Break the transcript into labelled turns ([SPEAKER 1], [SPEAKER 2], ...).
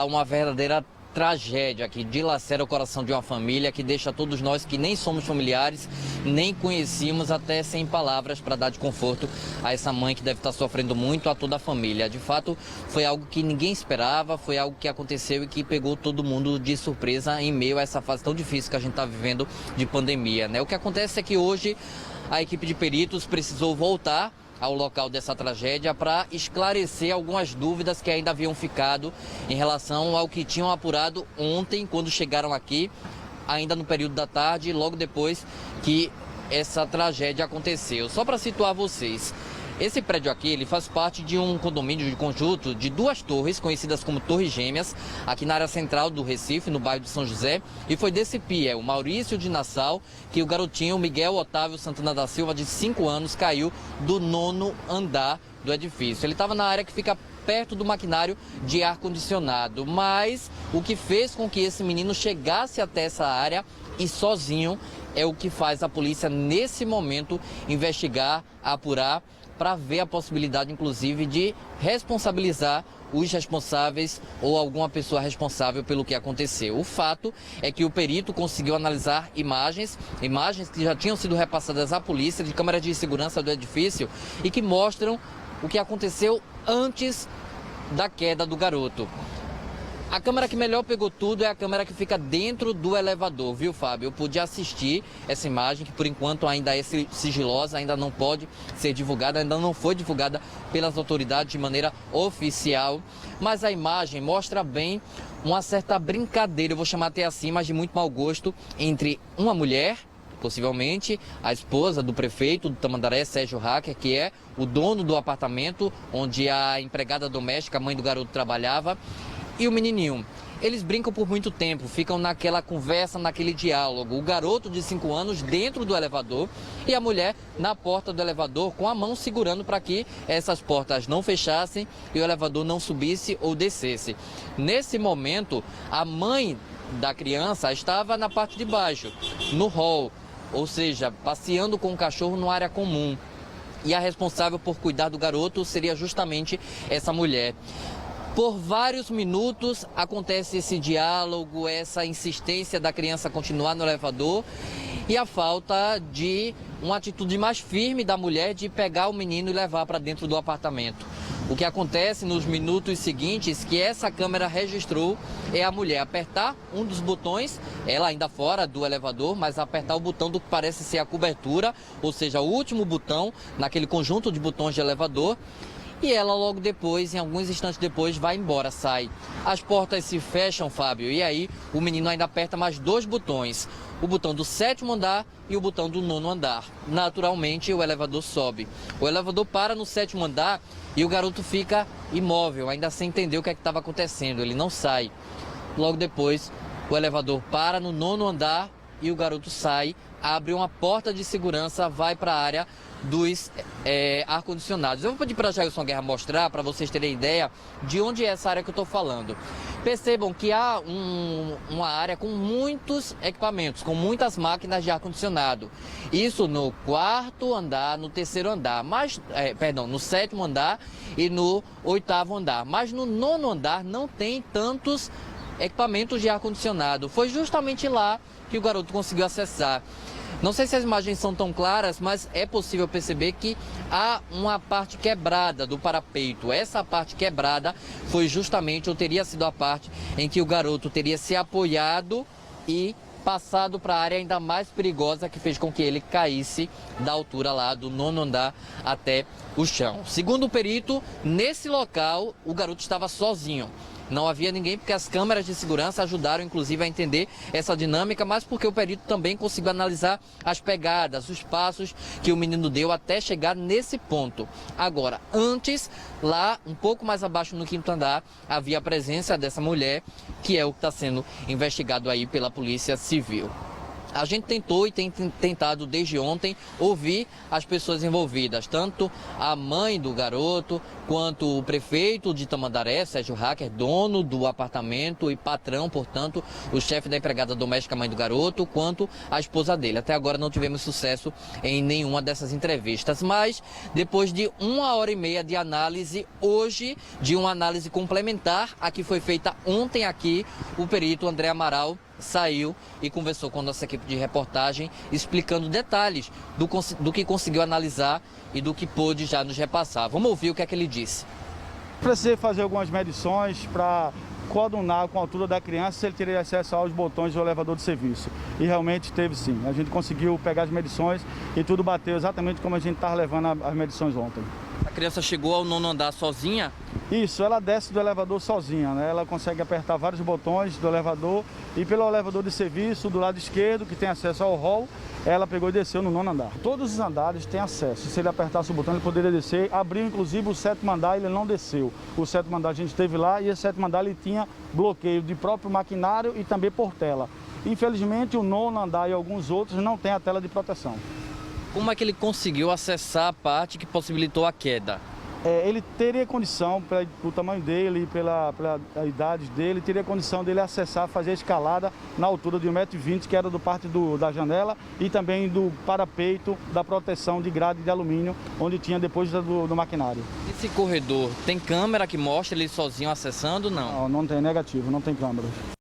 [SPEAKER 1] Uma verdadeira tragédia que dilacera o coração de uma família, que deixa todos nós que nem somos familiares, nem conhecíamos, até sem palavras para dar de conforto a essa mãe que deve estar sofrendo muito, a toda a família. De fato, foi algo que ninguém esperava, foi algo que aconteceu e que pegou todo mundo de surpresa em meio a essa fase tão difícil que a gente está vivendo de pandemia, né? O que acontece é que hoje a equipe de peritos precisou voltar ao local dessa tragédia para esclarecer algumas dúvidas que ainda haviam ficado em relação ao que tinham apurado ontem, quando chegaram aqui, ainda no período da tarde, logo depois que essa tragédia aconteceu. Só para situar vocês, esse prédio aqui, ele faz parte de um condomínio de conjunto de duas torres, conhecidas como Torres Gêmeas, aqui na área central do Recife, no bairro de São José. E foi desse pia, o Maurício de Nassau, que o garotinho Miguel Otávio Santana da Silva, de 5 anos, caiu do 9º andar do edifício. Ele estava na área que fica perto do maquinário de ar-condicionado, mas o que fez com que esse menino chegasse até essa área e sozinho é o que faz a polícia, nesse momento, investigar, apurar, para ver a possibilidade, inclusive, de responsabilizar os responsáveis ou alguma pessoa responsável pelo que aconteceu. O fato é que o perito conseguiu analisar imagens que já tinham sido repassadas à polícia de câmeras de segurança do edifício e que mostram o que aconteceu antes da queda do garoto. A câmera que melhor pegou tudo é a câmera que fica dentro do elevador, viu, Fábio? Eu pude assistir essa imagem, que por enquanto ainda é sigilosa, ainda não pode ser divulgada, ainda não foi divulgada pelas autoridades de maneira oficial. Mas a imagem mostra bem uma certa brincadeira, eu vou chamar até assim, mas de muito mau gosto, entre uma mulher, possivelmente a esposa do prefeito do Tamandaré, Sérgio Hacker, que é o dono do apartamento onde a empregada doméstica, a mãe do garoto, trabalhava, e o menininho. Eles brincam por muito tempo, ficam naquela conversa, naquele diálogo. O garoto de 5 anos dentro do elevador e a mulher na porta do elevador com a mão segurando para que essas portas não fechassem e o elevador não subisse ou descesse. Nesse momento, a mãe da criança estava na parte de baixo, no hall, ou seja, passeando com o cachorro numa área comum. E a responsável por cuidar do garoto seria justamente essa mulher. Por vários minutos acontece esse diálogo, essa insistência da criança continuar no elevador e a falta de uma atitude mais firme da mulher de pegar o menino e levar para dentro do apartamento. O que acontece nos minutos seguintes, que essa câmera registrou, é a mulher apertar um dos botões, ela ainda fora do elevador, mas apertar o botão do que parece ser a cobertura, ou seja, o último botão naquele conjunto de botões de elevador. E ela logo depois, em alguns instantes depois, vai embora, sai. As portas se fecham, Fábio, e aí o menino ainda aperta mais 2 botões. O botão do 7º andar e o botão do 9º andar. Naturalmente, o elevador sobe. O elevador para no 7º andar e o garoto fica imóvel, ainda sem entender o que é que estava acontecendo. Ele não sai. Logo depois, o elevador para no 9º andar e o garoto sai, abre uma porta de segurança, vai para a área dos ar-condicionados. Eu vou pedir para a Jailson Guerra mostrar, para vocês terem ideia de onde é essa área que eu estou falando. Percebam que há uma área com muitos equipamentos, com muitas máquinas de ar-condicionado. Isso no 4º andar, no 3º andar, mas, no 7º andar e no 8º andar. Mas no 9º andar não tem tantos equipamentos de ar-condicionado. Foi justamente lá que o garoto conseguiu acessar. Não sei se as imagens são tão claras, mas é possível perceber que há uma parte quebrada do parapeito. Essa parte quebrada foi justamente, ou teria sido a parte em que o garoto teria se apoiado e passado para a área ainda mais perigosa, que fez com que ele caísse da altura lá do 9º andar até o chão. Segundo o perito, nesse local o garoto estava sozinho. Não havia ninguém, porque as câmeras de segurança ajudaram, inclusive, a entender essa dinâmica, mas porque o perito também conseguiu analisar as pegadas, os passos que o menino deu até chegar nesse ponto. Agora, antes, lá, um pouco mais abaixo no 5º andar, havia a presença dessa mulher, que é o que está sendo investigado aí pela Polícia Civil. A gente tentou e tem tentado desde ontem ouvir as pessoas envolvidas, tanto a mãe do garoto, quanto o prefeito de Tamandaré, Sérgio Hacker, dono do apartamento e patrão, portanto, o chefe da empregada doméstica, mãe do garoto, quanto a esposa dele. Até agora não tivemos sucesso em nenhuma dessas entrevistas, mas depois de 1h30 de análise, hoje, de uma análise complementar, a que foi feita ontem aqui, o perito André Amaral saiu e conversou com a nossa equipe de reportagem, explicando detalhes do que conseguiu analisar e do que pôde já nos repassar. Vamos ouvir o que é que ele disse.
[SPEAKER 2] Precisei fazer algumas medições para coadunar com a altura da criança se ele teria acesso aos botões do elevador de serviço. E realmente teve sim. A gente conseguiu pegar as medições e tudo bateu exatamente como a gente estava levando as medições ontem.
[SPEAKER 1] A criança chegou ao 9º andar sozinha?
[SPEAKER 2] Isso, ela desce do elevador sozinha, né? Ela consegue apertar vários botões do elevador e pelo elevador de serviço do lado esquerdo, que tem acesso ao hall, ela pegou e desceu no 9º andar. Todos os andares têm acesso. Se ele apertasse o botão, ele poderia descer. Abriu inclusive o 7º andar, ele não desceu. O 7º andar a gente esteve lá e o 7º andar ele tinha bloqueio de próprio maquinário e também por tela. Infelizmente o 9º andar e alguns outros não tem a tela de proteção.
[SPEAKER 1] Como é que ele conseguiu acessar a parte que possibilitou a queda?
[SPEAKER 2] Ele teria condição, pelo tamanho dele, pela idade dele, teria condição dele acessar, fazer a escalada na altura de 1,20 m, que era do parte da janela e também do parapeito da proteção de grade de alumínio, onde tinha depois do maquinário.
[SPEAKER 1] Esse corredor tem câmera que mostra ele sozinho acessando? Não,
[SPEAKER 2] não tem, negativo, não tem câmera.